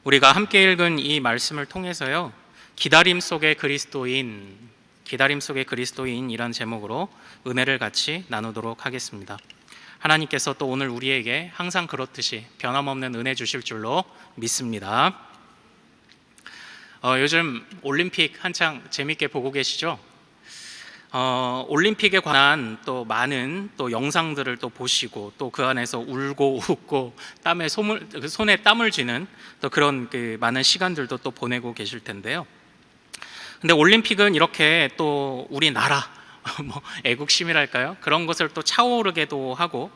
우리가 함께 읽은 이 말씀을 통해서요, 기다림 속의 그리스도인이란 제목으로 은혜를 같이 나누도록 하겠습니다. 하나님께서 또 오늘 우리에게 항상 그렇듯이 변함없는 은혜 주실 줄로 믿습니다. 요즘 올림픽 한창 재밌게 보고 계시죠? 올림픽에 관한 또 많은 또 영상들을 또 보시고 또 그 안에서 울고 웃고 손에 땀을 쥐는 또 그런 많은 시간들도 또 보내고 계실 텐데요. 근데 올림픽은 이렇게 또 우리나라 애국심이랄까요? 그런 것을 또 차오르게도 하고,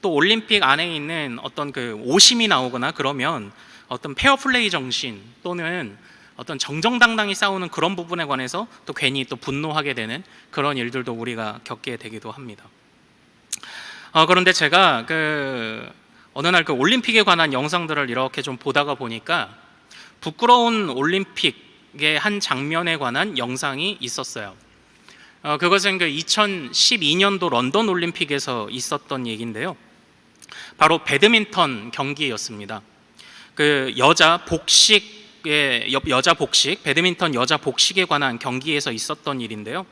또 올림픽 안에 있는 어떤 오심이 나오거나 그러면 어떤 페어플레이 정신 또는 어떤 정정당당히 싸우는 그런 부분에 관해서 또 괜히 또 분노하게 되는 그런 일들도 우리가 겪게 되기도 합니다. 그런데 제가 어느 날 올림픽에 관한 영상들을 이렇게 좀 보다가 보니까 부끄러운 올림픽의 한 장면에 관한 영상이 있었어요. 그것은 2012년도 런던 올림픽에서 있었던 얘기인데요. 바로 배드민턴 경기였습니다. 배드민턴 여자 복식에 관한 경기에서 있었던 일인데요.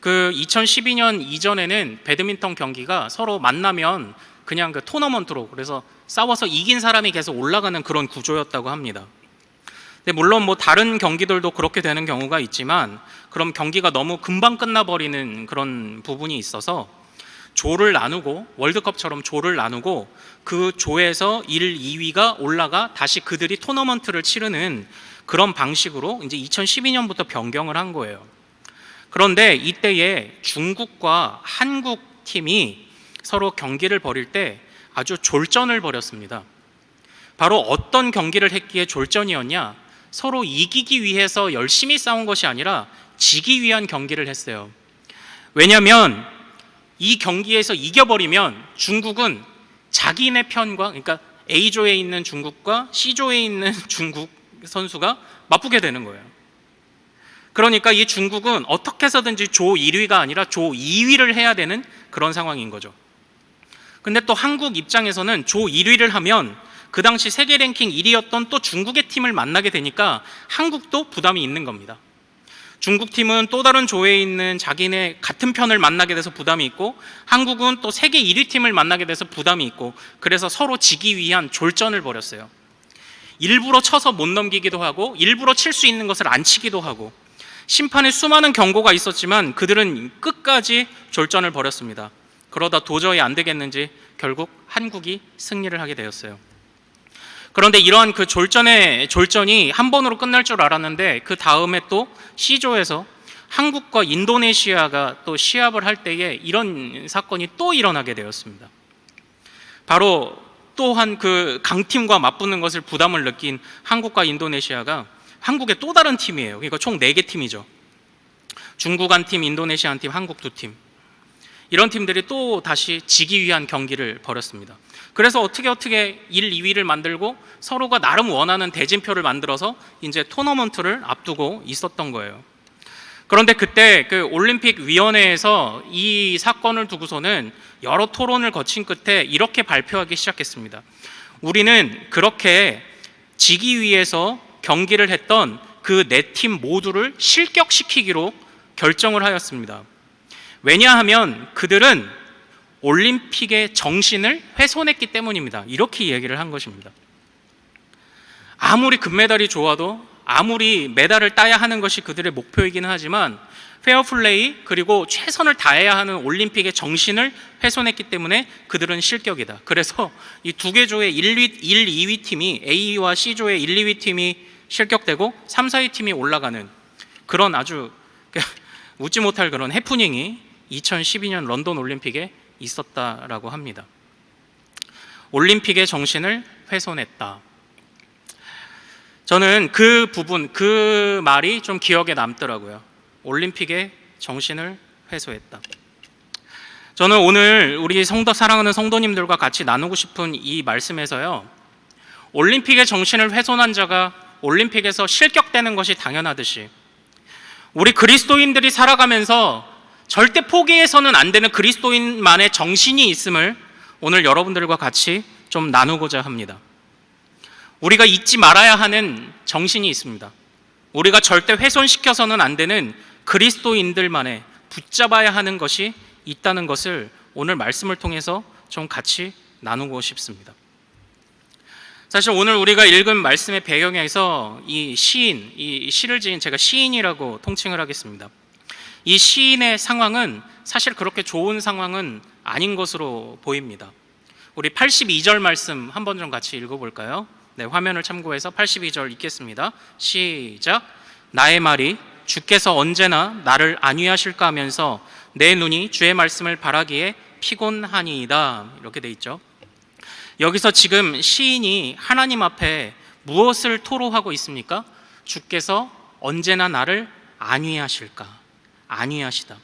2012년 이전에는 배드민턴 경기가 서로 만나면 그냥 토너먼트로, 그래서 싸워서 이긴 사람이 계속 올라가는 그런 구조였다고 합니다. 근데 물론 다른 경기들도 그렇게 되는 경우가 있지만, 그럼 경기가 너무 금방 끝나버리는 그런 부분이 있어서 조를 나누고, 월드컵처럼 조를 나누고 그 조에서 1, 2위가 올라가 다시 그들이 토너먼트를 치르는 그런 방식으로 이제 2012년부터 변경을 한 거예요. 그런데 이때에 중국과 한국 팀이 서로 경기를 벌일 때 아주 졸전을 벌였습니다. 바로 어떤 경기를 했기에 졸전이었냐? 서로 이기기 위해서 열심히 싸운 것이 아니라 지기 위한 경기를 했어요. 왜냐하면 이 경기에서 이겨버리면 중국은 자기네 편과, 그러니까 A조에 있는 중국과 C조에 있는 중국 선수가 맞붙게 되는 거예요. 그러니까 이 중국은 어떻게 해서든지 조 1위가 아니라 조 2위를 해야 되는 그런 상황인 거죠. 근데 또 한국 입장에서는 조 1위를 하면 그 당시 세계 랭킹 1위였던 또 중국의 팀을 만나게 되니까 한국도 부담이 있는 겁니다. 중국 팀은 또 다른 조에 있는 자기네 같은 편을 만나게 돼서 부담이 있고, 한국은 또 세계 1위 팀을 만나게 돼서 부담이 있고, 그래서 서로 지기 위한 졸전을 벌였어요. 일부러 쳐서 못 넘기기도 하고, 일부러 칠 수 있는 것을 안 치기도 하고, 심판에 수많은 경고가 있었지만 그들은 끝까지 졸전을 벌였습니다. 그러다 도저히 안 되겠는지 결국 한국이 승리를 하게 되었어요. 그런데 이러한 졸전이 한 번으로 끝날 줄 알았는데, 그 다음에 또 C조에서 한국과 인도네시아가 또 시합을 할 때에 이런 사건이 또 일어나게 되었습니다. 바로 또한 강팀과 맞붙는 것을 부담을 느낀 한국과 인도네시아가, 한국의 또 다른 팀이에요. 그러니까 총 4개 팀이죠. 중국 한 팀, 인도네시아 한 팀, 한국 2팀. 이런 팀들이 또 다시 지기 위한 경기를 벌였습니다. 그래서 어떻게 1, 2위를 만들고 서로가 나름 원하는 대진표를 만들어서 이제 토너먼트를 앞두고 있었던 거예요. 그런데 그때 올림픽 위원회에서 이 사건을 두고서는 여러 토론을 거친 끝에 이렇게 발표하기 시작했습니다. 우리는 그렇게 지기 위해서 경기를 했던 그 4팀 모두를 실격시키기로 결정을 하였습니다. 왜냐하면 그들은 올림픽의 정신을 훼손했기 때문입니다. 이렇게 얘기를 한 것입니다. 아무리 금메달이 좋아도, 아무리 메달을 따야 하는 것이 그들의 목표이기는 하지만 페어플레이 그리고 최선을 다해야 하는 올림픽의 정신을 훼손했기 때문에 그들은 실격이다. 그래서 이 2개 조의 1, 2위 팀이, A와 C조의 1, 2위 팀이 실격되고 3, 4위 팀이 올라가는 그런 아주 웃지 못할 그런 해프닝이 2012년 런던 올림픽에 있었다라고 합니다. 올림픽의 정신을 훼손했다. 저는 그 말이 좀 기억에 남더라고요. 올림픽의 정신을 훼손했다. 저는 오늘 우리 사랑하는 성도님들과 같이 나누고 싶은 이 말씀에서요, 올림픽의 정신을 훼손한 자가 올림픽에서 실격되는 것이 당연하듯이, 우리 그리스도인들이 살아가면서 절대 포기해서는 안 되는 그리스도인만의 정신이 있음을 오늘 여러분들과 같이 좀 나누고자 합니다. 우리가 잊지 말아야 하는 정신이 있습니다. 우리가 절대 훼손시켜서는 안 되는 그리스도인들만의 붙잡아야 하는 것이 있다는 것을 오늘 말씀을 통해서 좀 같이 나누고 싶습니다. 사실 오늘 우리가 읽은 말씀의 배경에서 이 시인, 이 시를 지은, 제가 시인이라고 통칭을 하겠습니다. 이 시인의 상황은 사실 그렇게 좋은 상황은 아닌 것으로 보입니다. 우리 82절 말씀 한번 좀 같이 읽어볼까요? 네, 화면을 참고해서 82절 읽겠습니다. 시작. 나의 말이 주께서 언제나 나를 안위하실까 하면서 내 눈이 주의 말씀을 바라기에 피곤하니이다. 이렇게 돼 있죠. 여기서 지금 시인이 하나님 앞에 무엇을 토로하고 있습니까? 주께서 언제나 나를 안위하실까? 안위하시다.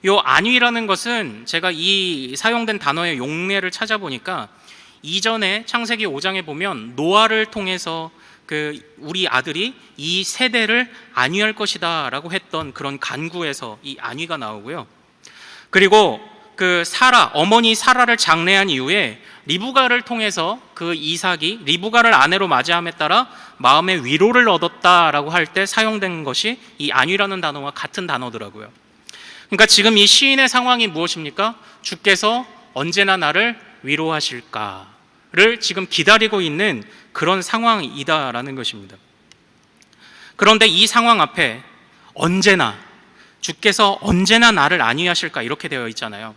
요 안위라는 것은 제가 이 사용된 단어의 용례를 찾아보니까 이전에 창세기 5장에 보면 노아를 통해서 우리 아들이 이 세대를 안위할 것이다 라고 했던 그런 간구에서 이 안위가 나오고요. 그리고 어머니 사라를 장례한 이후에 리브가를 통해서 그 이삭이 리브가를 아내로 맞이함에 따라 마음의 위로를 얻었다라고 할 때 사용된 것이 이 안위라는 단어와 같은 단어더라고요. 그러니까 지금 이 시인의 상황이 무엇입니까? 주께서 언제나 나를 위로하실까를 지금 기다리고 있는 그런 상황이다라는 것입니다. 그런데 이 상황 앞에 주께서 언제나 나를 안위하실까 이렇게 되어 있잖아요.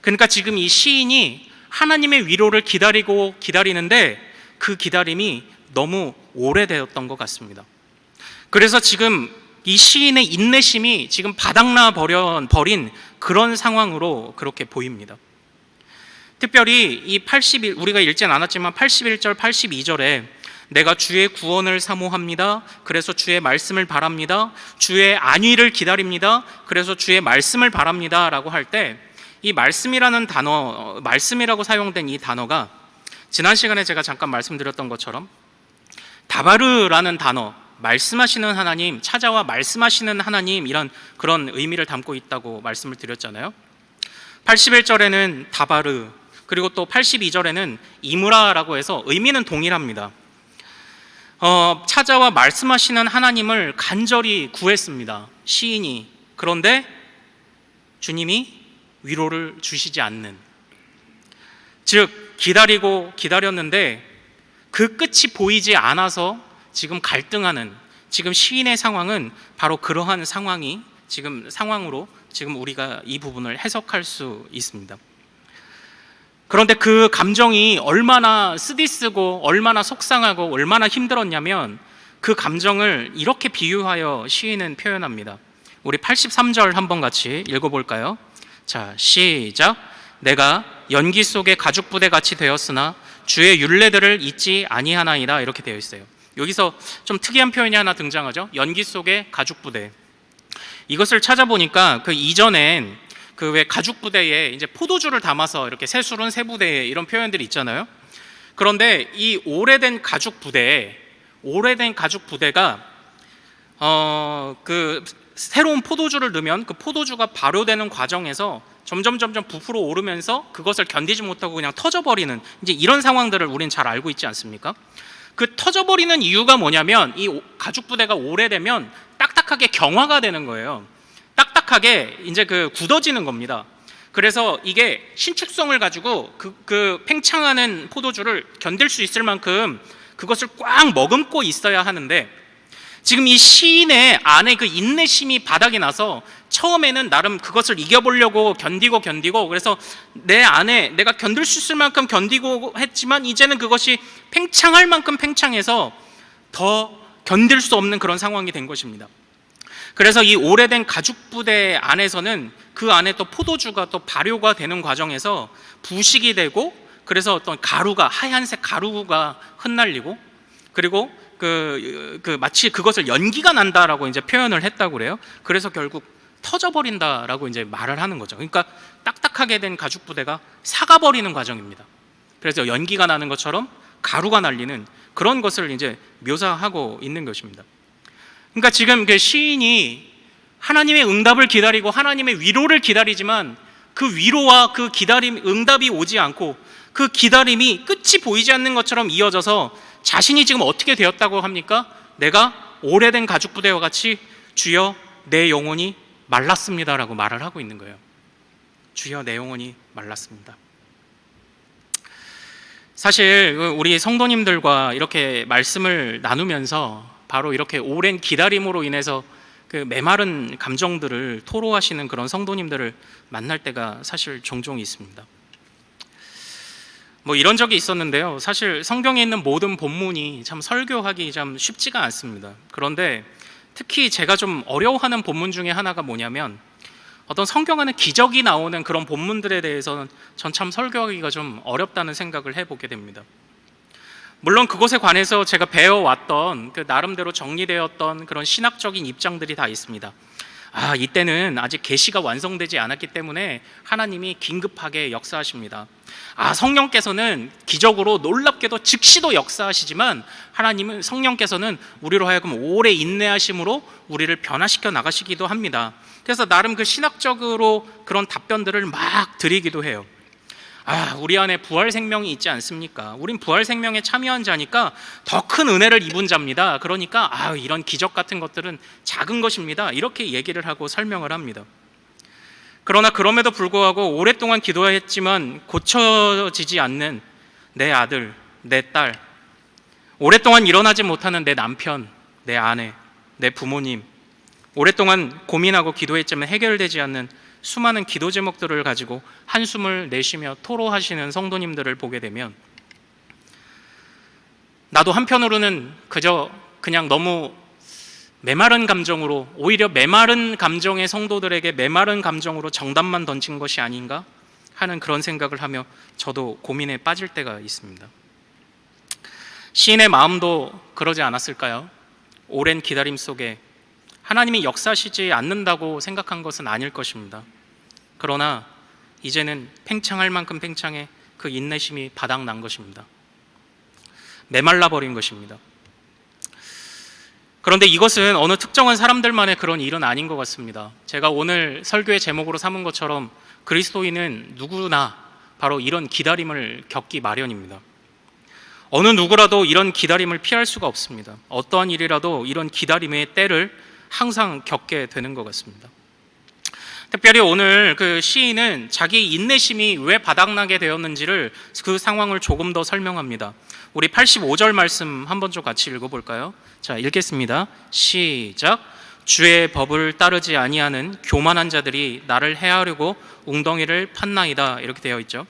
그러니까 지금 이 시인이 하나님의 위로를 기다리는데 그 기다림이 너무 오래되었던 것 같습니다. 그래서 지금 이 시인의 인내심이 지금 바닥나 버린 그런 상황으로 그렇게 보입니다. 특별히 이 우리가 읽진 않았지만 81절, 82절에 내가 주의 구원을 사모합니다. 그래서 주의 말씀을 바랍니다. 주의 안위를 기다립니다. 그래서 주의 말씀을 바랍니다. 라고 할 때 이 말씀이라는 단어, 말씀이라고 사용된 이 단어가 지난 시간에 제가 잠깐 말씀드렸던 것처럼 다바르라는 단어, 말씀하시는 하나님, 찾아와 말씀하시는 하나님, 이런 그런 의미를 담고 있다고 말씀을 드렸잖아요. 81절에는 다바르, 그리고 또 82절에는 이무라라고 해서 의미는 동일합니다. 찾아와 말씀하시는 하나님을 간절히 구했습니다, 시인이. 그런데 주님이 위로를 주시지 않는, 즉 기다렸는데 그 끝이 보이지 않아서 지금 갈등하는, 지금 시인의 상황은 바로 그러한 상황으로 지금 우리가 이 부분을 해석할 수 있습니다. 그런데 그 감정이 얼마나 쓰디쓰고 얼마나 속상하고 얼마나 힘들었냐면 그 감정을 이렇게 비유하여 시인은 표현합니다. 우리 83절 한번 같이 읽어볼까요? 자, 시작. 내가 연기 속의 가죽 부대 같이 되었으나 주의 율례들을 잊지 아니하나이다. 이렇게 되어 있어요. 여기서 좀 특이한 표현이 하나 등장하죠. 연기 속의 가죽 부대. 이것을 찾아보니까 그 이전엔 그 왜 가죽 부대에 이제 포도주를 담아서 이렇게 새술은 새 부대 이런 표현들이 있잖아요. 그런데 이 오래된 가죽 부대가 그 새로운 포도주를 넣으면 그 포도주가 발효되는 과정에서 점점 부풀어 오르면서 그것을 견디지 못하고 그냥 터져버리는, 이제 이런 상황들을 우리는 잘 알고 있지 않습니까? 그 터져버리는 이유가 뭐냐면 이 가죽 부대가 오래되면 딱딱하게 경화가 되는 거예요. 딱딱하게 이제 굳어지는 겁니다. 그래서 이게 신축성을 가지고 그 팽창하는 포도주를 견딜 수 있을 만큼 그것을 꽉 머금고 있어야 하는데, 지금 이 시인의 안에 그 인내심이 바닥이 나서 처음에는 나름 그것을 이겨보려고 견디고 그래서 내 안에 내가 견딜 수 있을 만큼 견디고 했지만 이제는 그것이 팽창할 만큼 팽창해서 더 견딜 수 없는 그런 상황이 된 것입니다. 그래서 이 오래된 가죽 부대 안에서는 그 안에 또 포도주가 또 발효가 되는 과정에서 부식이 되고, 그래서 어떤 하얀색 가루가 흩날리고, 그리고 마치 그것을 연기가 난다라고 이제 표현을 했다고 그래요. 그래서 결국 터져버린다라고 이제 말을 하는 거죠. 그러니까 딱딱하게 된 가죽 부대가 사가버리는 과정입니다. 그래서 연기가 나는 것처럼 가루가 날리는 그런 것을 이제 묘사하고 있는 것입니다. 그러니까 지금 그 시인이 하나님의 응답을 기다리고 하나님의 위로를 기다리지만 그 위로와 그 응답이 오지 않고 그 기다림이 끝이 보이지 않는 것처럼 이어져서 자신이 지금 어떻게 되었다고 합니까? 내가 오래된 가죽 부대와 같이 주여 내 영혼이 말랐습니다라고 말을 하고 있는 거예요. 주여 내 영혼이 말랐습니다. 사실 우리 성도님들과 이렇게 말씀을 나누면서 바로 이렇게 오랜 기다림으로 인해서 그 메마른 감정들을 토로하시는 그런 성도님들을 만날 때가 사실 종종 있습니다. 뭐 이런 적이 있었는데요. 사실 성경에 있는 모든 본문이 참 설교하기 참 쉽지가 않습니다. 그런데 특히 제가 좀 어려워하는 본문 중에 하나가 뭐냐면, 어떤 성경에는 기적이 나오는 그런 본문들에 대해서는 전 참 설교하기가 좀 어렵다는 생각을 해보게 됩니다. 물론 그것에 관해서 제가 배워왔던 그 나름대로 정리되었던 그런 신학적인 입장들이 다 있습니다. 이때는 아직 계시가 완성되지 않았기 때문에 하나님이 긴급하게 역사하십니다. 성령께서는 기적으로 놀랍게도 즉시도 역사하시지만 하나님은 성령께서는 우리로 하여금 오래 인내하심으로 우리를 변화시켜 나가시기도 합니다. 그래서 나름 그 신학적으로 그런 답변들을 막 드리기도 해요. 우리 안에 부활 생명이 있지 않습니까? 우린 부활 생명에 참여한 자니까 더 큰 은혜를 입은 자입니다. 그러니까 이런 기적 같은 것들은 작은 것입니다. 이렇게 얘기를 하고 설명을 합니다. 그러나 그럼에도 불구하고 오랫동안 기도했지만 고쳐지지 않는 내 아들, 내 딸, 오랫동안 일어나지 못하는 내 남편, 내 아내, 내 부모님, 오랫동안 고민하고 기도했지만 해결되지 않는 수많은 기도 제목들을 가지고 한숨을 내쉬며 토로하시는 성도님들을 보게 되면, 나도 한편으로는 그냥 너무 메마른 감정으로, 오히려 메마른 감정의 성도들에게 메마른 감정으로 정답만 던진 것이 아닌가 하는 그런 생각을 하며 저도 고민에 빠질 때가 있습니다. 시인의 마음도 그러지 않았을까요? 오랜 기다림 속에 하나님이 역사하시지 않는다고 생각한 것은 아닐 것입니다. 그러나 이제는 팽창할 만큼 팽창해 그 인내심이 바닥난 것입니다. 메말라 버린 것입니다. 그런데 이것은 어느 특정한 사람들만의 그런 일은 아닌 것 같습니다. 제가 오늘 설교의 제목으로 삼은 것처럼 그리스도인은 누구나 바로 이런 기다림을 겪기 마련입니다. 어느 누구라도 이런 기다림을 피할 수가 없습니다. 어떠한 일이라도 이런 기다림의 때를 항상 겪게 되는 것 같습니다. 특별히 오늘 그 시인은 자기 인내심이 왜 바닥나게 되었는지를, 그 상황을 조금 더 설명합니다. 우리 85절 말씀 한번 좀 같이 읽어볼까요? 자, 읽겠습니다. 시작. 주의 법을 따르지 아니하는 교만한 자들이 나를 해하려고 웅덩이를 팠나이다, 이렇게 되어 있죠.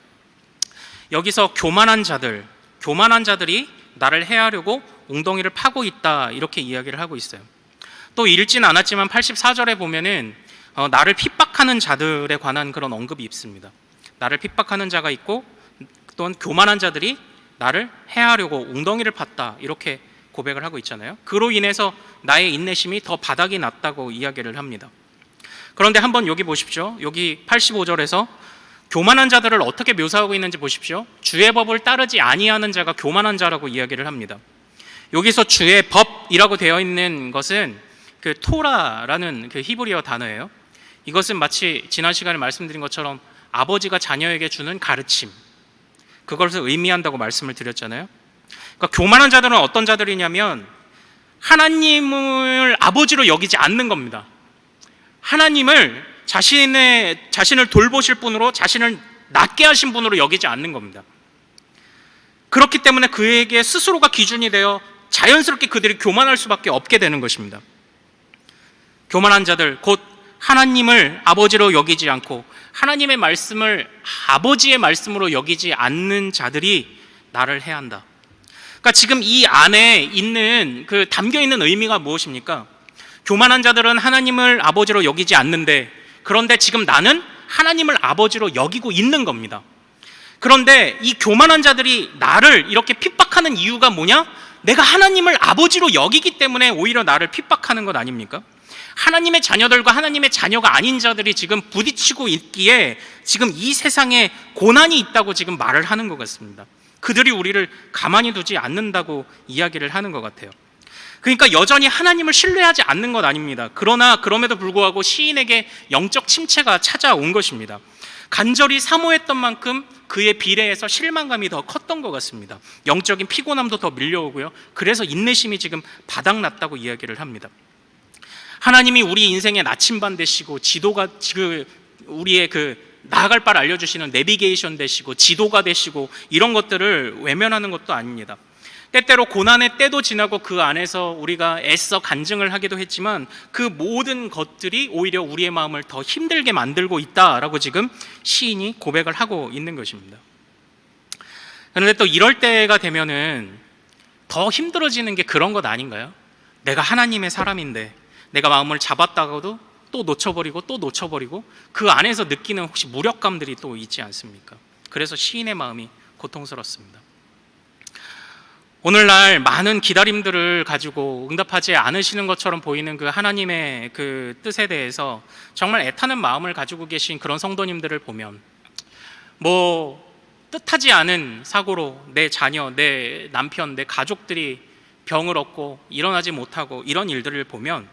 여기서 교만한 자들이 나를 해하려고 웅덩이를 파고 있다, 이렇게 이야기를 하고 있어요. 또 읽진 않았지만 84절에 보면은 나를 핍박하는 자들에 관한 그런 언급이 있습니다. 나를 핍박하는 자가 있고, 또한 교만한 자들이 나를 해하려고 웅덩이를 팠다, 이렇게 고백을 하고 있잖아요. 그로 인해서 나의 인내심이 더 바닥이 났다고 이야기를 합니다. 그런데 한번 여기 보십시오. 여기 85절에서 교만한 자들을 어떻게 묘사하고 있는지 보십시오. 주의 법을 따르지 아니하는 자가 교만한 자라고 이야기를 합니다. 여기서 주의 법이라고 되어 있는 것은 그 토라라는 그 히브리어 단어예요. 이것은 마치 지난 시간에 말씀드린 것처럼 아버지가 자녀에게 주는 가르침, 그것을 의미한다고 말씀을 드렸잖아요. 그러니까 교만한 자들은 어떤 자들이냐면 하나님을 아버지로 여기지 않는 겁니다. 하나님을 자신을 돌보실 분으로, 자신을 낮게 하신 분으로 여기지 않는 겁니다. 그렇기 때문에 그에게 스스로가 기준이 되어 자연스럽게 그들이 교만할 수밖에 없게 되는 것입니다. 교만한 자들, 곧 하나님을 아버지로 여기지 않고 하나님의 말씀을 아버지의 말씀으로 여기지 않는 자들이 나를 해한다. 그러니까 지금 이 안에 있는 그 담겨 있는 의미가 무엇입니까? 교만한 자들은 하나님을 아버지로 여기지 않는데, 그런데 지금 나는 하나님을 아버지로 여기고 있는 겁니다. 그런데 이 교만한 자들이 나를 이렇게 핍박하는 이유가 뭐냐? 내가 하나님을 아버지로 여기기 때문에 오히려 나를 핍박하는 것 아닙니까? 하나님의 자녀들과 하나님의 자녀가 아닌 자들이 지금 부딪히고 있기에 지금 이 세상에 고난이 있다고 지금 말을 하는 것 같습니다. 그들이 우리를 가만히 두지 않는다고 이야기를 하는 것 같아요. 그러니까 여전히 하나님을 신뢰하지 않는 것 아닙니다. 그러나 그럼에도 불구하고 시인에게 영적 침체가 찾아온 것입니다. 간절히 사모했던 만큼 그에 비례해서 실망감이 더 컸던 것 같습니다. 영적인 피곤함도 더 밀려오고요. 그래서 인내심이 지금 바닥났다고 이야기를 합니다. 하나님이 우리 인생의 나침반 되시고 지도가 우리의 나아갈 바를 알려주시는 내비게이션 되시고 지도가 되시고 이런 것들을 외면하는 것도 아닙니다. 때때로 고난의 때도 지나고 그 안에서 우리가 애써 간증을 하기도 했지만 그 모든 것들이 오히려 우리의 마음을 더 힘들게 만들고 있다라고 지금 시인이 고백을 하고 있는 것입니다. 그런데 또 이럴 때가 되면은 더 힘들어지는 게 그런 것 아닌가요? 내가 하나님의 사람인데 내가 마음을 잡았다가도 또 놓쳐버리고 그 안에서 느끼는 혹시 무력감들이 또 있지 않습니까? 그래서 시인의 마음이 고통스럽습니다. 오늘날 많은 기다림들을 가지고 응답하지 않으시는 것처럼 보이는 그 하나님의 그 뜻에 대해서 정말 애타는 마음을 가지고 계신 그런 성도님들을 보면 뜻하지 않은 사고로 내 자녀, 내 남편, 내 가족들이 병을 얻고 일어나지 못하고 이런 일들을 보면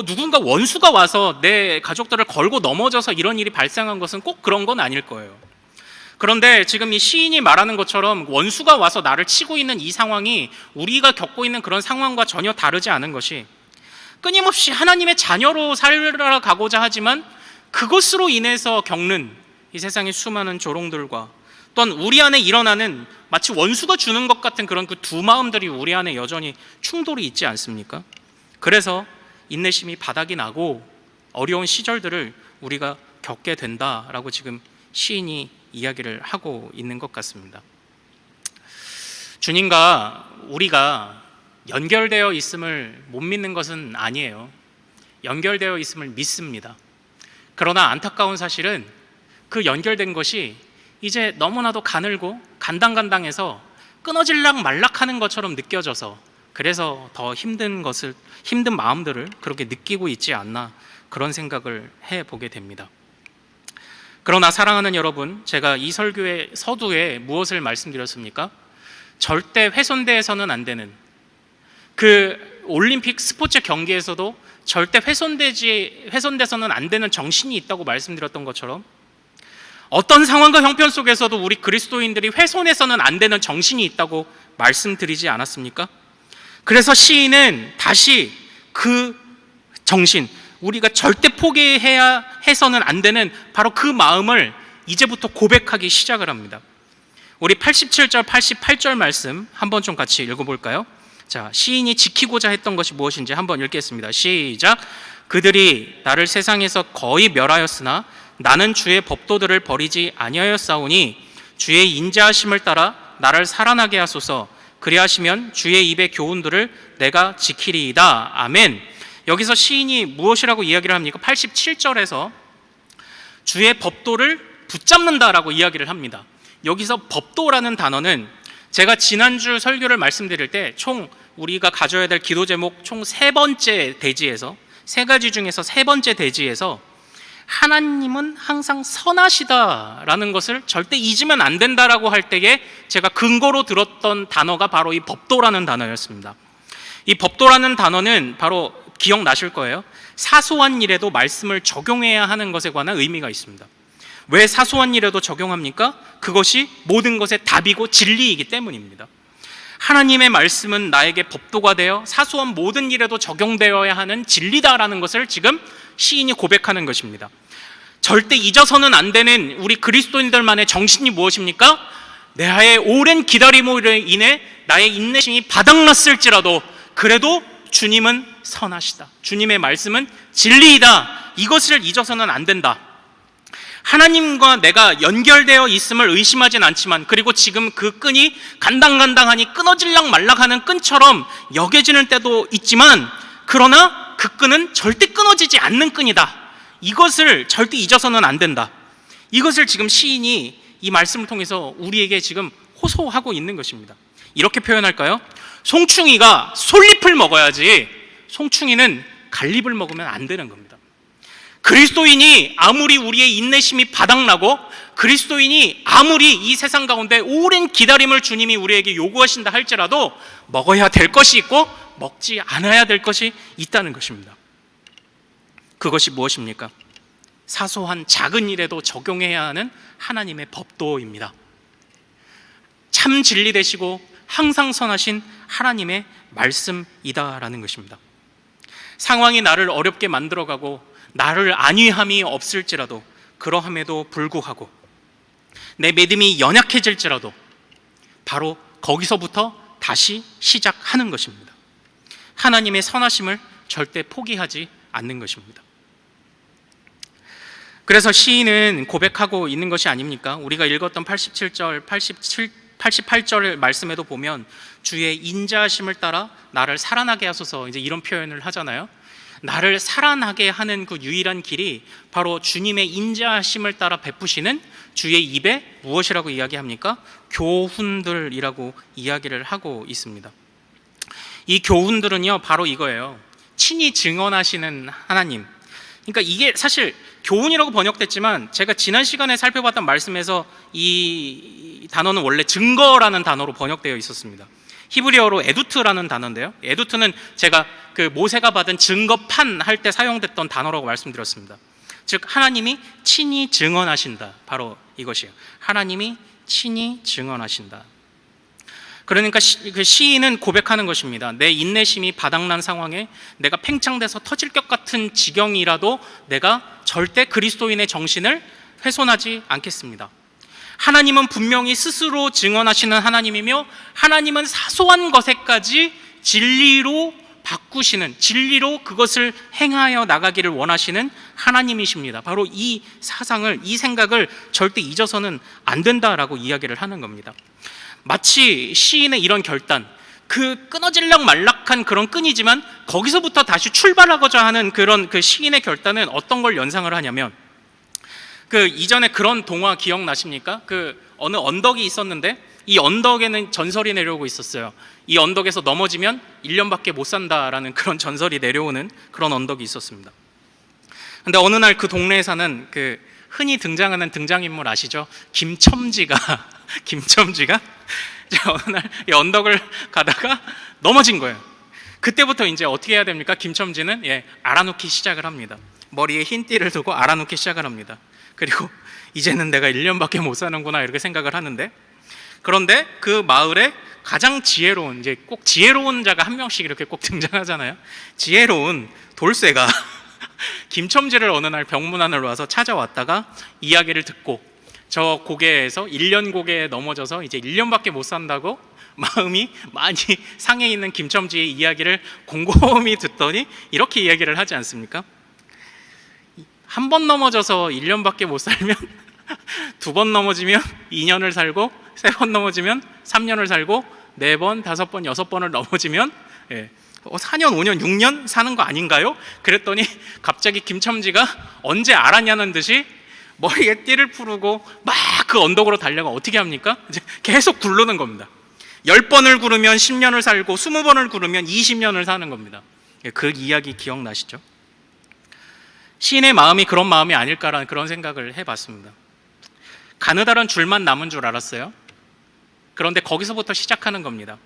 누군가 원수가 와서 내 가족들을 걸고 넘어져서 이런 일이 발생한 것은 꼭 그런 건 아닐 거예요. 그런데 지금 이 시인이 말하는 것처럼 원수가 와서 나를 치고 있는 이 상황이 우리가 겪고 있는 그런 상황과 전혀 다르지 않은 것이 끊임없이 하나님의 자녀로 살아가고자 하지만 그것으로 인해서 겪는 이 세상의 수많은 조롱들과 또한 우리 안에 일어나는 마치 원수가 주는 것 같은 그런 그 두 마음들이 우리 안에 여전히 충돌이 있지 않습니까? 그래서 인내심이 바닥이 나고 어려운 시절들을 우리가 겪게 된다라고 지금 시인이 이야기를 하고 있는 것 같습니다. 주님과 우리가 연결되어 있음을 못 믿는 것은 아니에요. 연결되어 있음을 믿습니다. 그러나 안타까운 사실은 그 연결된 것이 이제 너무나도 가늘고 간당간당해서 끊어질락 말락하는 것처럼 느껴져서 그래서 더 힘든 마음들을 그렇게 느끼고 있지 않나 그런 생각을 해보게 됩니다. 그러나 사랑하는 여러분, 제가 이 설교의 서두에 무엇을 말씀드렸습니까? 절대 훼손돼서는 안 되는 그 올림픽 스포츠 경기에서도 절대 훼손돼서는 안 되는 정신이 있다고 말씀드렸던 것처럼 어떤 상황과 형편 속에서도 우리 그리스도인들이 훼손해서는 안 되는 정신이 있다고 말씀드리지 않았습니까? 그래서 시인은 다시 그 정신, 우리가 절대 포기해서는 안 되는 바로 그 마음을 이제부터 고백하기 시작을 합니다. 우리 87절, 88절 말씀 한번 좀 같이 읽어볼까요? 자, 시인이 지키고자 했던 것이 무엇인지 한번 읽겠습니다. 시작. 그들이 나를 세상에서 거의 멸하였으나 나는 주의 법도들을 버리지 아니하였사오니 주의 인자하심을 따라 나를 살아나게 하소서. 그리하시면 주의 입의 교훈들을 내가 지키리이다. 아멘. 여기서 시인이 무엇이라고 이야기를 합니까? 87절에서 주의 법도를 붙잡는다라고 이야기를 합니다. 여기서 법도라는 단어는 제가 지난주 설교를 말씀드릴 때 총 우리가 가져야 될 기도 제목 총 3번째 대지에서 3가지 중에서 3번째 대지에서 하나님은 항상 선하시다라는 것을 절대 잊으면 안 된다라고 할 때에 제가 근거로 들었던 단어가 바로 이 법도라는 단어였습니다. 이 법도라는 단어는 바로 기억나실 거예요. 사소한 일에도 말씀을 적용해야 하는 것에 관한 의미가 있습니다. 왜 사소한 일에도 적용합니까? 그것이 모든 것의 답이고 진리이기 때문입니다. 하나님의 말씀은 나에게 법도가 되어 사소한 모든 일에도 적용되어야 하는 진리다라는 것을 지금 시인이 고백하는 것입니다. 절대 잊어서는 안 되는 우리 그리스도인들만의 정신이 무엇입니까? 나의 오랜 기다림으로 인해 나의 인내심이 바닥났을지라도 그래도 주님은 선하시다. 주님의 말씀은 진리이다. 이것을 잊어서는 안 된다. 하나님과 내가 연결되어 있음을 의심하진 않지만 그리고 지금 그 끈이 간당간당하니 끊어질락 말락하는 끈처럼 여겨지는 때도 있지만 그러나 그 끈은 절대 끊어지지 않는 끈이다. 이것을 절대 잊어서는 안 된다. 이것을 지금 시인이 이 말씀을 통해서 우리에게 지금 호소하고 있는 것입니다. 이렇게 표현할까요? 송충이가 솔잎을 먹어야지 송충이는 갈잎을 먹으면 안 되는 겁니다. 그리스도인이 아무리 우리의 인내심이 바닥나고 그리스도인이 아무리 이 세상 가운데 오랜 기다림을 주님이 우리에게 요구하신다 할지라도 먹어야 될 것이 있고 먹지 않아야 될 것이 있다는 것입니다. 그것이 무엇입니까? 사소한 작은 일에도 적용해야 하는 하나님의 법도입니다. 참 진리 되시고 항상 선하신 하나님의 말씀이다라는 것입니다. 상황이 나를 어렵게 만들어가고 나를 안위함이 없을지라도 그러함에도 불구하고 내 믿음이 연약해질지라도 바로 거기서부터 다시 시작하는 것입니다. 하나님의 선하심을 절대 포기하지 않는 것입니다. 그래서 시인은 고백하고 있는 것이 아닙니까? 우리가 읽었던 87절, 88절 말씀에도 보면 주의 인자하심을 따라 나를 살아나게 하소서, 이제 이런 표현을 하잖아요. 나를 살아나게 하는 그 유일한 길이 바로 주님의 인자하심을 따라 베푸시는 주의 입에 무엇이라고 이야기합니까? 교훈들이라고 이야기를 하고 있습니다. 이 교훈들은요, 바로 이거예요. 친히 증언하시는 하나님. 그러니까 이게 사실 교훈이라고 번역됐지만 제가 지난 시간에 살펴봤던 말씀에서 이 단어는 원래 증거라는 단어로 번역되어 있었습니다. 히브리어로 에두트라는 단어인데요, 에두트는 제가 그 모세가 받은 증거판 할 때 사용됐던 단어라고 말씀드렸습니다. 즉 하나님이 친히 증언하신다, 바로 이것이에요. 하나님이 친히 증언하신다. 그러니까 그 시인은 고백하는 것입니다. 내 인내심이 바닥난 상황에 내가 팽창돼서 터질 것 같은 지경이라도 내가 절대 그리스도인의 정신을 훼손하지 않겠습니다. 하나님은 분명히 스스로 증언하시는 하나님이며 하나님은 사소한 것에까지 진리로 바꾸시는, 진리로 그것을 행하여 나가기를 원하시는 하나님이십니다. 바로 이 사상을, 이 생각을 절대 잊어서는 안 된다라고 이야기를 하는 겁니다. 마치 시인의 이런 결단, 그 끊어질락 말락한 그런 끈이지만 거기서부터 다시 출발하고자 하는 그런 그 시인의 결단은 어떤 걸 연상을 하냐면, 그 이전에 그런 동화 기억나십니까? 그 어느 언덕이 있었는데 이 언덕에는 전설이 내려오고 있었어요. 이 언덕에서 넘어지면 1년밖에 못 산다라는 그런 전설이 내려오는 그런 언덕이 있었습니다. 근데 어느 날 그 동네에 사는 그 흔히 등장하는 등장인물 아시죠? 김첨지가 어느 날 이 언덕을 가다가 넘어진 거예요. 그때부터 이제 어떻게 해야 됩니까? 김첨지는 알아놓기 시작을 합니다. 머리에 흰 띠를 두고 알아놓기 시작을 합니다. 그리고 이제는 내가 1년밖에 못 사는구나 이렇게 생각을 하는데, 그런데 그 마을에 가장 지혜로운, 이제 꼭 지혜로운 자가 한 명씩 이렇게 꼭 등장하잖아요. 지혜로운 돌쇠가 김첨지를 어느 날 병문안으로 와서 찾아왔다가 이야기를 듣고 저 고개에서 1년 고개에 넘어져서 이제 1년밖에 못 산다고 마음이 많이 상해 있는 김첨지의 이야기를 곰곰이 듣더니 이렇게 이야기를 하지 않습니까? 한 번 넘어져서 1년밖에 못 살면 두 번 넘어지면 2년을 살고, 세 번 넘어지면 3년을 살고, 4번, 5번, 6번을 넘어지면 4년, 5년, 6년 사는 거 아닌가요? 그랬더니 갑자기 김첨지가 언제 알았냐는 듯이 머리에 띠를 풀고 막 그 언덕으로 달려가 어떻게 합니까? 이제 계속 굴르는 겁니다. 10번을 구르면 10년을 살고 20번을 구르면 20년을 사는 겁니다. 그 이야기 기억나시죠? 시인의 마음이 그런 마음이 아닐까라는 그런 생각을 해봤습니다. 가느다란 줄만 남은 줄 알았어요. 그런데 거기서부터 시작하는 겁니다.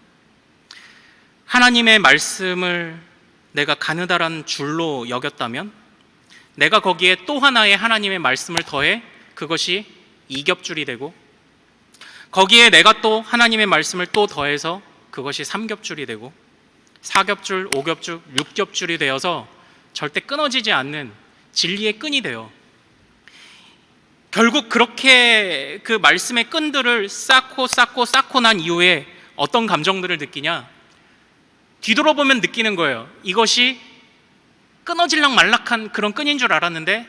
하나님의 말씀을 내가 가느다란 줄로 여겼다면 내가 거기에 또 하나의 하나님의 말씀을 더해 그것이 2겹줄이 되고, 거기에 내가 또 하나님의 말씀을 또 더해서 그것이 3겹줄이 되고, 4겹줄, 5겹줄, 6겹줄이 되어서 절대 끊어지지 않는 진리의 끈이 돼요. 결국 그렇게 그 말씀의 끈들을 쌓고 난 이후에 어떤 감정들을 느끼냐? 뒤돌아보면 느끼는 거예요. 이것이 끊어질락 말락한 그런 끈인 줄 알았는데,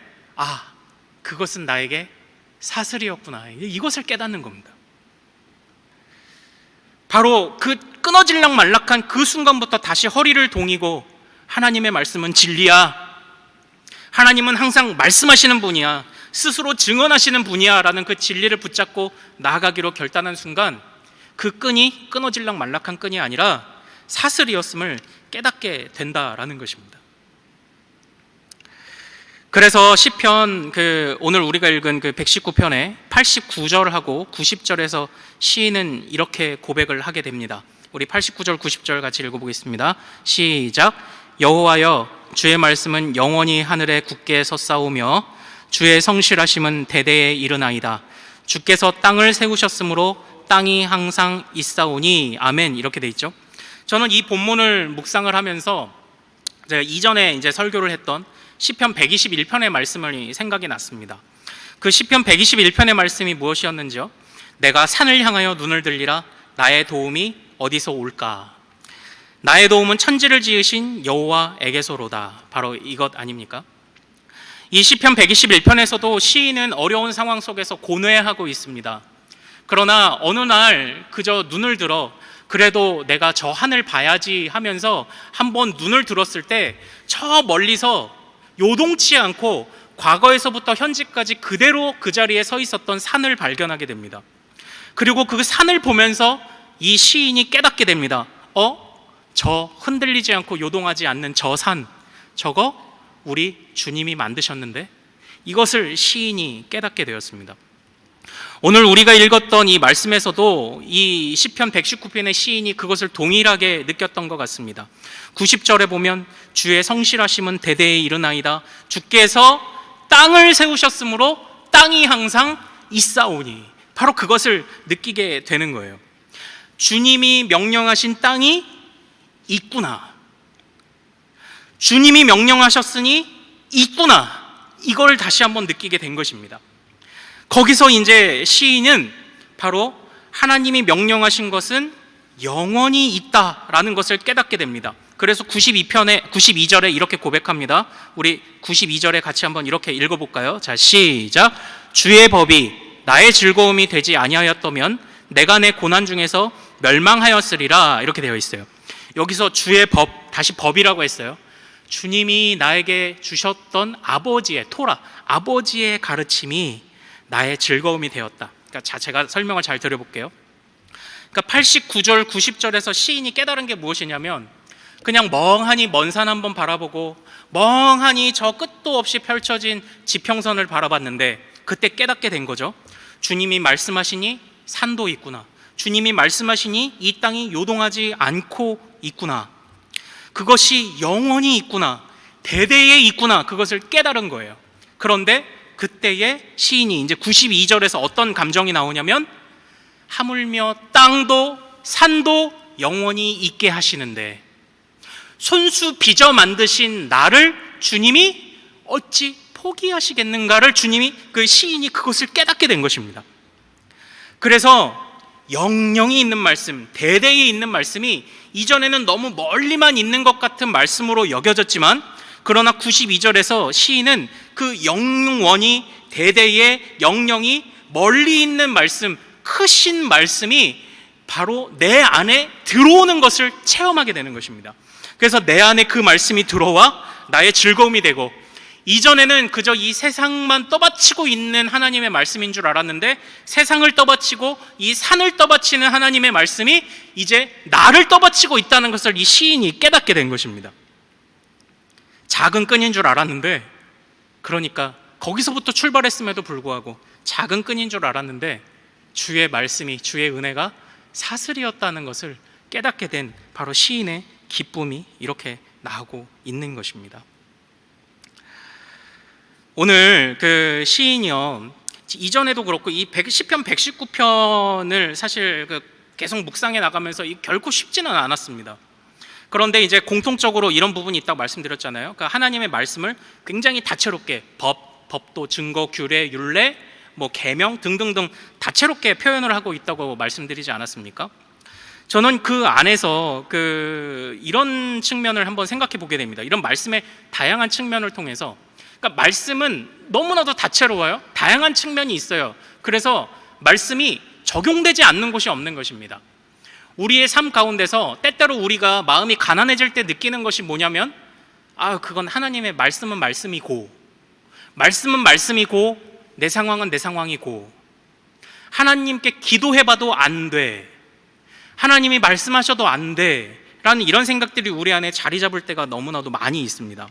그것은 나에게 사슬이었구나. 이것을 깨닫는 겁니다. 바로 그 끊어질락 말락한 그 순간부터 다시 허리를 동이고, 하나님의 말씀은 진리야, 하나님은 항상 말씀하시는 분이야, 스스로 증언하시는 분이야 라는 그 진리를 붙잡고 나아가기로 결단한 순간, 그 끈이 끊어질락 말락한 끈이 아니라 사슬이었음을 깨닫게 된다라는 것입니다. 그래서 시편 오늘 우리가 읽은 그 119편의 89절하고 90절에서 시인은 이렇게 고백을 하게 됩니다. 우리 89절 90절 같이 읽어보겠습니다. 시작. 여호와여, 주의 말씀은 영원히 하늘에 굳게 섰사오며 주의 성실하심은 대대에 이르나이다. 주께서 땅을 세우셨으므로 땅이 항상 있사오니 아멘 이렇게 돼 있죠. 저는 이 본문을 묵상을 하면서 제가 이전에 이제 설교를 했던 시편 121편의 말씀이 생각이 났습니다. 그 시편 121편의 말씀이 무엇이었는지요? 내가 산을 향하여 눈을 들리라 나의 도움이 어디서 올까? 나의 도움은 천지를 지으신 여호와에게서로다. 바로 이것 아닙니까? 이 시편 121편에서도 시인은 어려운 상황 속에서 고뇌하고 있습니다. 그러나 어느 날 그저 눈을 들어 그래도 내가 저 하늘 봐야지 하면서 한번 눈을 들었을 때 저 멀리서 요동치 않고 과거에서부터 현재까지 그대로 그 자리에 서 있었던 산을 발견하게 됩니다. 그리고 그 산을 보면서 이 시인이 깨닫게 됩니다. 저 흔들리지 않고 요동하지 않는 저 산, 저거 우리 주님이 만드셨는데, 이것을 시인이 깨닫게 되었습니다. 오늘 우리가 읽었던 이 말씀에서도 이 시편 119편의 시인이 그것을 동일하게 느꼈던 것 같습니다. 90절에 보면 주의 성실하심은 대대에 이르나이다. 주께서 땅을 세우셨으므로 땅이 항상 있사오니, 바로 그것을 느끼게 되는 거예요. 주님이 명령하신 땅이 있구나, 주님이 명령하셨으니 있구나, 이걸 다시 한번 느끼게 된 것입니다. 거기서 이제 시인은 바로 하나님이 명령하신 것은 영원히 있다라는 것을 깨닫게 됩니다. 그래서 92절에 이렇게 고백합니다. 우리 92절에 같이 한번 이렇게 읽어볼까요? 자, 시작. 주의 법이 나의 즐거움이 되지 아니하였다면 내가 내 고난 중에서 멸망하였으리라, 이렇게 되어 있어요. 여기서 주의 법, 다시 법이라고 했어요. 주님이 나에게 주셨던 아버지의 토라, 아버지의 가르침이 나의 즐거움이 되었다. 그러니까 제가 설명을 잘 드려볼게요. 그러니까 89절, 90절에서 시인이 깨달은 게 무엇이냐면, 그냥 멍하니 먼 산 한번 바라보고 멍하니 저 끝도 없이 펼쳐진 지평선을 바라봤는데 그때 깨닫게 된 거죠. 주님이 말씀하시니 산도 있구나, 주님이 말씀하시니 이 땅이 요동하지 않고 있구나, 그것이 영원히 있구나, 대대에 있구나, 그것을 깨달은 거예요. 그런데 그때의 시인이 이제 92절에서 어떤 감정이 나오냐면, 하물며 땅도 산도 영원히 있게 하시는데 손수 빚어 만드신 나를 주님이 어찌 포기하시겠는가를 주님이, 그 시인이 그것을 깨닫게 된 것입니다. 그래서 영영이 있는 말씀, 대대에 있는 말씀이 이전에는 너무 멀리만 있는 것 같은 말씀으로 여겨졌지만, 그러나 92절에서 시인은 그 영원히, 대대의 영영이 멀리 있는 말씀, 크신 말씀이 바로 내 안에 들어오는 것을 체험하게 되는 것입니다. 그래서 내 안에 그 말씀이 들어와 나의 즐거움이 되고, 이전에는 그저 이 세상만 떠받치고 있는 하나님의 말씀인 줄 알았는데, 세상을 떠받치고 이 산을 떠받치는 하나님의 말씀이 이제 나를 떠받치고 있다는 것을 이 시인이 깨닫게 된 것입니다. 작은 끈인 줄 알았는데, 그러니까 거기서부터 출발했음에도 불구하고 작은 끈인 줄 알았는데 주의 말씀이, 주의 은혜가 사슬이었다는 것을 깨닫게 된 바로 시인의 기쁨이 이렇게 나오고 있는 것입니다. 오늘 그 시인이요, 이전에도 그렇고 이 시편 119편을 사실 계속 묵상해 나가면서 결코 쉽지는 않았습니다. 그런데 이제 공통적으로 이런 부분이 있다고 말씀드렸잖아요. 그러니까 하나님의 말씀을 굉장히 다채롭게 법도, 증거, 규례, 율례, 계명 등등등 다채롭게 표현을 하고 있다고 말씀드리지 않았습니까? 저는 그 안에서 이런 측면을 한번 생각해 보게 됩니다. 이런 말씀의 다양한 측면을 통해서, 그러니까 말씀은 너무나도 다채로워요. 다양한 측면이 있어요. 그래서 말씀이 적용되지 않는 곳이 없는 것입니다. 우리의 삶 가운데서 때때로 우리가 마음이 가난해질 때 느끼는 것이 뭐냐면, 그건 하나님의 말씀은 말씀이고, 말씀은 말씀이고, 내 상황은 내 상황이고, 하나님께 기도해봐도 안 돼, 하나님이 말씀하셔도 안 돼 라는 이런 생각들이 우리 안에 자리 잡을 때가 너무나도 많이 있습니다.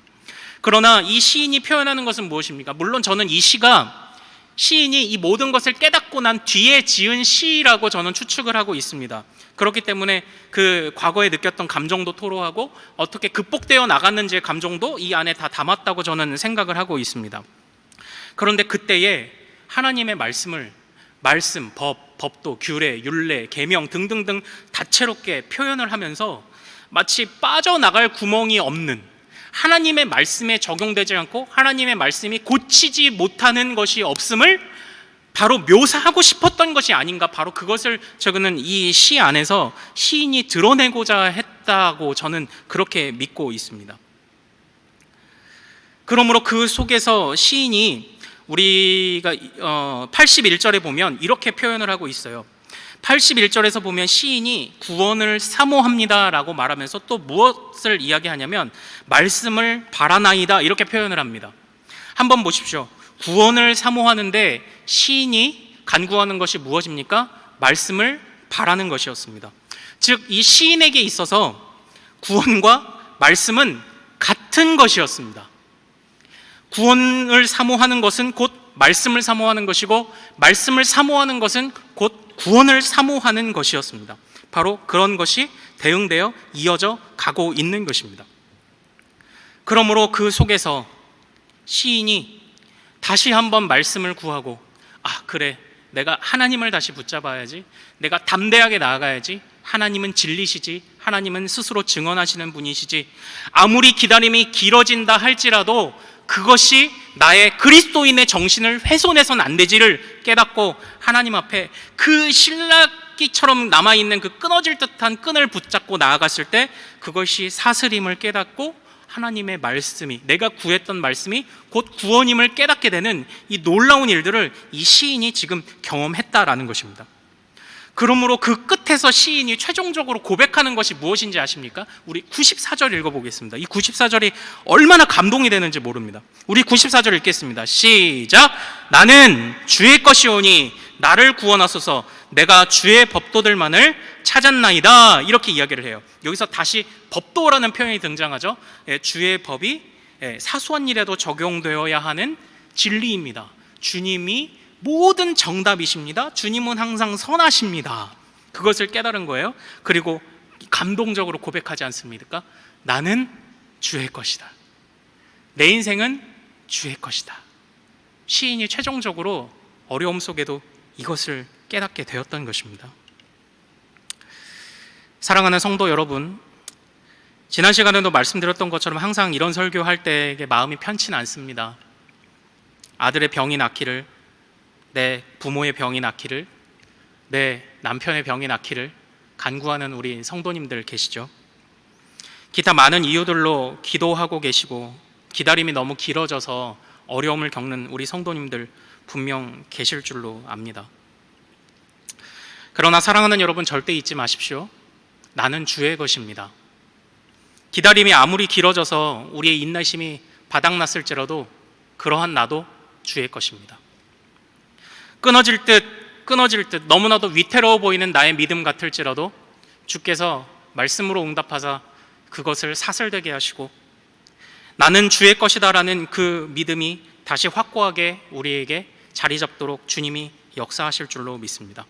그러나 이 시인이 표현하는 것은 무엇입니까? 물론 저는 이 시인이 이 모든 것을 깨닫고 난 뒤에 지은 시라고 저는 추측을 하고 있습니다. 그렇기 때문에 그 과거에 느꼈던 감정도 토로하고 어떻게 극복되어 나갔는지의 감정도 이 안에 다 담았다고 저는 생각을 하고 있습니다. 그런데 그때에 하나님의 말씀을 말씀, 법도, 규례, 율례, 계명 등등등 다채롭게 표현을 하면서 마치 빠져나갈 구멍이 없는, 하나님의 말씀에 적용되지 않고 하나님의 말씀이 고치지 못하는 것이 없음을 바로 묘사하고 싶었던 것이 아닌가, 바로 그것을 저는 이 시 안에서 시인이 드러내고자 했다고 저는 그렇게 믿고 있습니다. 그러므로 그 속에서 시인이 우리가 81절에 보면 이렇게 표현을 하고 있어요. 81절에서 보면 시인이 구원을 사모합니다라고 말하면서 또 무엇을 이야기하냐면 말씀을 바라나이다 이렇게 표현을 합니다. 한번 보십시오. 구원을 사모하는데 시인이 간구하는 것이 무엇입니까? 말씀을 바라는 것이었습니다. 즉 이 시인에게 있어서 구원과 말씀은 같은 것이었습니다. 구원을 사모하는 것은 곧 말씀을 사모하는 것이고, 말씀을 사모하는 것은 곧 구원을 사모하는 것이었습니다. 바로 그런 것이 대응되어 이어져 가고 있는 것입니다. 그러므로 그 속에서 시인이 다시 한번 말씀을 구하고, 그래, 내가 하나님을 다시 붙잡아야지, 내가 담대하게 나아가야지, 하나님은 진리시지, 하나님은 스스로 증언하시는 분이시지, 아무리 기다림이 길어진다 할지라도 그것이 나의 그리스도인의 정신을 훼손해서는 안 되지를 깨닫고 하나님 앞에 그 신라기처럼 남아있는 그 끊어질 듯한 끈을 붙잡고 나아갔을 때 그것이 사슬임을 깨닫고 하나님의 말씀이, 내가 구했던 말씀이 곧 구원임을 깨닫게 되는 이 놀라운 일들을 이 시인이 지금 경험했다라는 것입니다. 그러므로 그 끝에서 시인이 최종적으로 고백하는 것이 무엇인지 아십니까? 우리 94절 읽어보겠습니다. 이 94절이 얼마나 감동이 되는지 모릅니다. 우리 94절 읽겠습니다. 시작! 나는 주의 것이오니 나를 구원하소서, 내가 주의 법도들만을 찾았나이다. 이렇게 이야기를 해요. 여기서 다시 법도라는 표현이 등장하죠. 주의 법이 사소한 일에도 적용되어야 하는 진리입니다. 주님이 모든 정답이십니다. 주님은 항상 선하십니다. 그것을 깨달은 거예요. 그리고 감동적으로 고백하지 않습니까? 나는 주의 것이다. 내 인생은 주의 것이다. 시인이 최종적으로 어려움 속에도 이것을 깨닫게 되었던 것입니다. 사랑하는 성도 여러분, 지난 시간에도 말씀드렸던 것처럼 항상 이런 설교할 때 마음이 편치는 않습니다. 아들의 병이 낫기를, 내 부모의 병이 낫기를, 내 남편의 병이 낫기를 간구하는 우리 성도님들 계시죠? 기타 많은 이유들로 기도하고 계시고 기다림이 너무 길어져서 어려움을 겪는 우리 성도님들 분명 계실 줄로 압니다. 그러나 사랑하는 여러분, 절대 잊지 마십시오. 나는 주의 것입니다. 기다림이 아무리 길어져서 우리의 인내심이 바닥났을지라도 그러한 나도 주의 것입니다. 끊어질 듯 너무나도 위태로워 보이는 나의 믿음 같을지라도 주께서 말씀으로 응답하사 그것을 사슬되게 하시고 나는 주의 것이다라는 그 믿음이 다시 확고하게 우리에게 자리 잡도록 주님이 역사하실 줄로 믿습니다.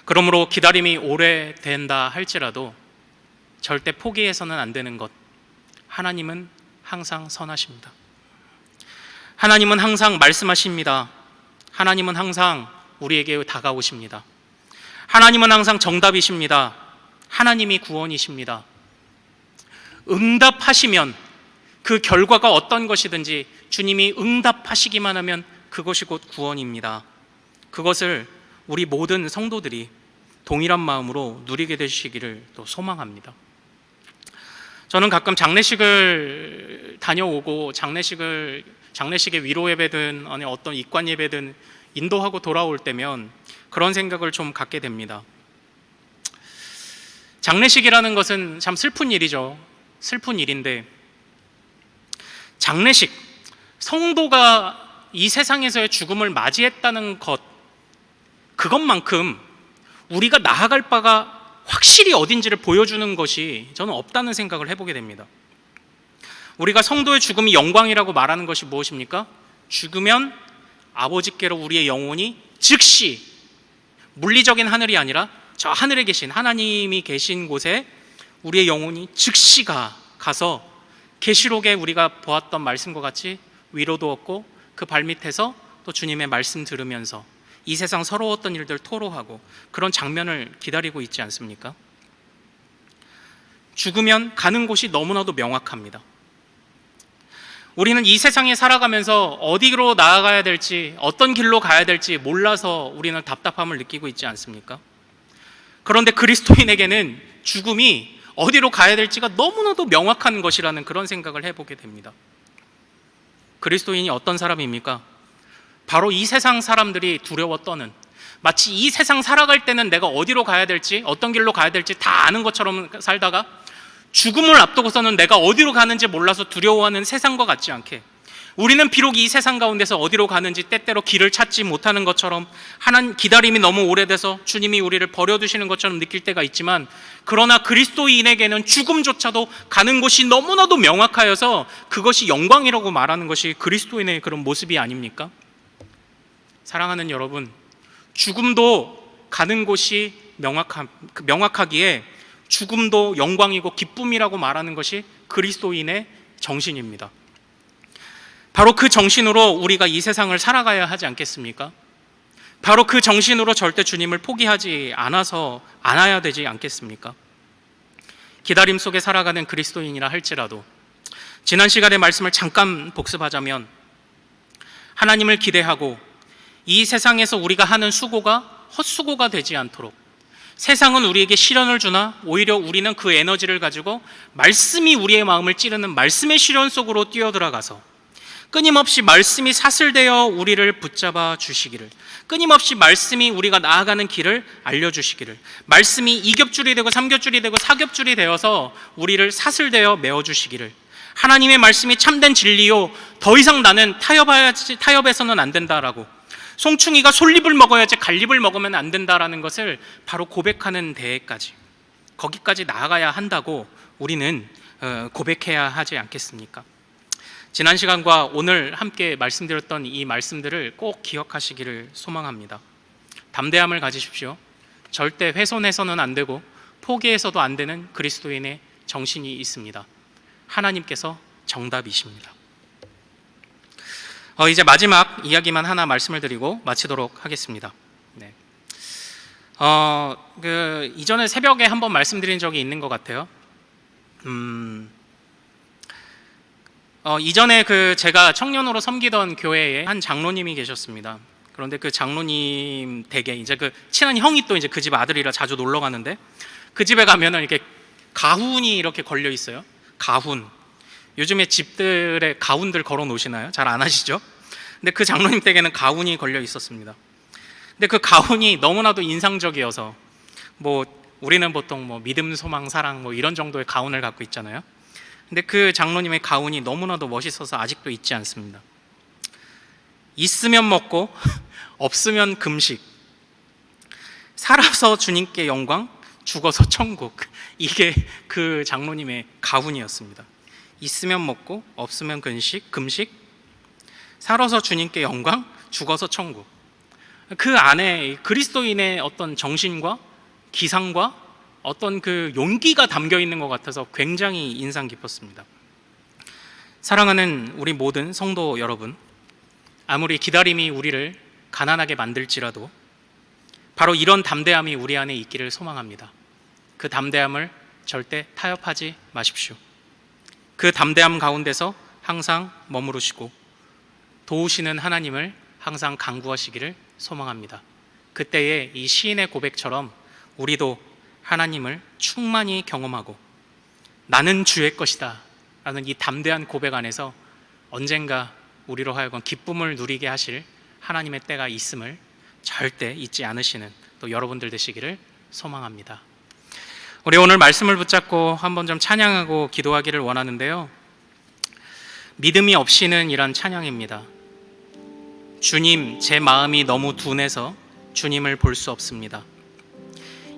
그러므로 기다림이 오래된다 할지라도 절대 포기해서는 안 되는 것, 하나님은 항상 선하십니다. 하나님은 항상 말씀하십니다. 하나님은 항상 우리에게 다가오십니다. 하나님은 항상 정답이십니다. 하나님이 구원이십니다. 응답하시면 그 결과가 어떤 것이든지 주님이 응답하시기만 하면 그것이 곧 구원입니다. 그것을 우리 모든 성도들이 동일한 마음으로 누리게 되시기를 또 소망합니다. 저는 가끔 장례식을 다녀오고 장례식의 위로 예배든 아니 어떤 입관 예배든 인도하고 돌아올 때면 그런 생각을 좀 갖게 됩니다. 장례식이라는 것은 참 슬픈 일이죠. 슬픈 일인데 장례식, 성도가 이 세상에서의 죽음을 맞이했다는 것, 그것만큼 우리가 나아갈 바가 확실히 어딘지를 보여주는 것이 저는 없다는 생각을 해보게 됩니다. 우리가 성도의 죽음이 영광이라고 말하는 것이 무엇입니까? 죽으면 아버지께로 우리의 영혼이 즉시, 물리적인 하늘이 아니라 저 하늘에 계신 하나님이 계신 곳에 우리의 영혼이 즉시 가서 계시록에 우리가 보았던 말씀과 같이 위로도 얻고 그 발밑에서 또 주님의 말씀 들으면서 이 세상 서러웠던 일들 토로하고 그런 장면을 기다리고 있지 않습니까? 죽으면 가는 곳이 너무나도 명확합니다. 우리는 이 세상에 살아가면서 어디로 나아가야 될지, 어떤 길로 가야 될지 몰라서 우리는 답답함을 느끼고 있지 않습니까? 그런데 그리스도인에게는 죽음이 어디로 가야 될지가 너무나도 명확한 것이라는 그런 생각을 해보게 됩니다. 그리스도인이 어떤 사람입니까? 바로 이 세상 사람들이 두려워 떠는, 마치 이 세상 살아갈 때는 내가 어디로 가야 될지, 어떤 길로 가야 될지 다 아는 것처럼 살다가 죽음을 앞두고서는 내가 어디로 가는지 몰라서 두려워하는 세상과 같지 않게, 우리는 비록 이 세상 가운데서 어디로 가는지 때때로 길을 찾지 못하는 것처럼, 하나님 기다림이 너무 오래돼서 주님이 우리를 버려두시는 것처럼 느낄 때가 있지만, 그러나 그리스도인에게는 죽음조차도 가는 곳이 너무나도 명확하여서 그것이 영광이라고 말하는 것이 그리스도인의 그런 모습이 아닙니까? 사랑하는 여러분, 죽음도 가는 곳이 명확하기에 죽음도 영광이고 기쁨이라고 말하는 것이 그리스도인의 정신입니다. 바로 그 정신으로 우리가 이 세상을 살아가야 하지 않겠습니까? 바로 그 정신으로 절대 주님을 포기하지 않아야 되지 않겠습니까? 기다림 속에 살아가는 그리스도인이라 할지라도 지난 시간의 말씀을 잠깐 복습하자면, 하나님을 기대하고 이 세상에서 우리가 하는 수고가 헛수고가 되지 않도록, 세상은 우리에게 시련을 주나 오히려 우리는 그 에너지를 가지고 말씀이 우리의 마음을 찌르는 말씀의 시련 속으로 뛰어들어가서 끊임없이 말씀이 사슬되어 우리를 붙잡아 주시기를, 끊임없이 말씀이 우리가 나아가는 길을 알려주시기를, 말씀이 2겹줄이 되고 3겹줄이 되고 4겹줄이 되어서 우리를 사슬되어 메어주시기를, 하나님의 말씀이 참된 진리요, 더 이상 나는 타협해서는 안 된다라고, 송충이가 솔잎을 먹어야지 갈잎을 먹으면 안 된다라는 것을 바로 고백하는 데까지, 거기까지 나아가야 한다고 우리는 고백해야 하지 않겠습니까? 지난 시간과 오늘 함께 말씀드렸던 이 말씀들을 꼭 기억하시기를 소망합니다. 담대함을 가지십시오. 절대 훼손해서는 안 되고 포기해서도 안 되는 그리스도인의 정신이 있습니다. 하나님께서 정답이십니다. 이제 마지막 이야기만 하나 말씀을 드리고 마치도록 하겠습니다. 네. 이전에 새벽에 한번 말씀드린 적이 있는 것 같아요. 이전에 제가 청년으로 섬기던 교회에 한 장로님이 계셨습니다. 그런데 그 장로님 댁에 이제 친한 형이 또 이제 그 집 아들이라 자주 놀러 가는데, 그 집에 가면은 이렇게 가훈이 이렇게 걸려 있어요. 가훈. 요즘에 집들에 가훈들 걸어 놓으시나요? 잘 안 하시죠? 근데 그 장로님 댁에는 가훈이 걸려 있었습니다. 근데 그 가훈이 너무나도 인상적이어서, 우리는 보통 믿음, 소망, 사랑 이런 정도의 가훈을 갖고 있잖아요. 근데 그 장로님의 가훈이 너무나도 멋있어서 아직도 잊지 않습니다. 있으면 먹고 없으면 금식, 살아서 주님께 영광, 죽어서 천국. 이게 그 장로님의 가훈이었습니다. 있으면 먹고 없으면 금식, 살아서 주님께 영광, 죽어서 천국. 그 안에 그리스도인의 어떤 정신과 기상과 어떤 그 용기가 담겨 있는 것 같아서 굉장히 인상 깊었습니다. 사랑하는 우리 모든 성도 여러분, 아무리 기다림이 우리를 가난하게 만들지라도 바로 이런 담대함이 우리 안에 있기를 소망합니다. 그 담대함을 절대 타협하지 마십시오. 그 담대함 가운데서 항상 머무르시고 도우시는 하나님을 항상 간구하시기를 소망합니다. 그때의 이 시인의 고백처럼 우리도 하나님을 충만히 경험하고 나는 주의 것이다 라는 이 담대한 고백 안에서 언젠가 우리로 하여금 기쁨을 누리게 하실 하나님의 때가 있음을 절대 잊지 않으시는 또 여러분들 되시기를 소망합니다. 우리 오늘 말씀을 붙잡고 한번 좀 찬양하고 기도하기를 원하는데요, 믿음이 없이는 이란 찬양입니다. 주님, 제 마음이 너무 둔해서 주님을 볼 수 없습니다.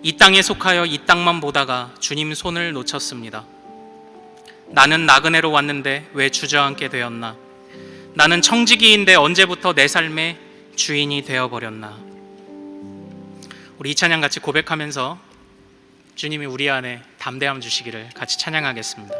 이 땅에 속하여 이 땅만 보다가 주님 손을 놓쳤습니다. 나는 나그네로 왔는데 왜 주저앉게 되었나? 나는 청지기인데 언제부터 내 삶의 주인이 되어버렸나? 우리 이 찬양 같이 고백하면서 주님이 우리 안에 담대함 주시기를 같이 찬양하겠습니다.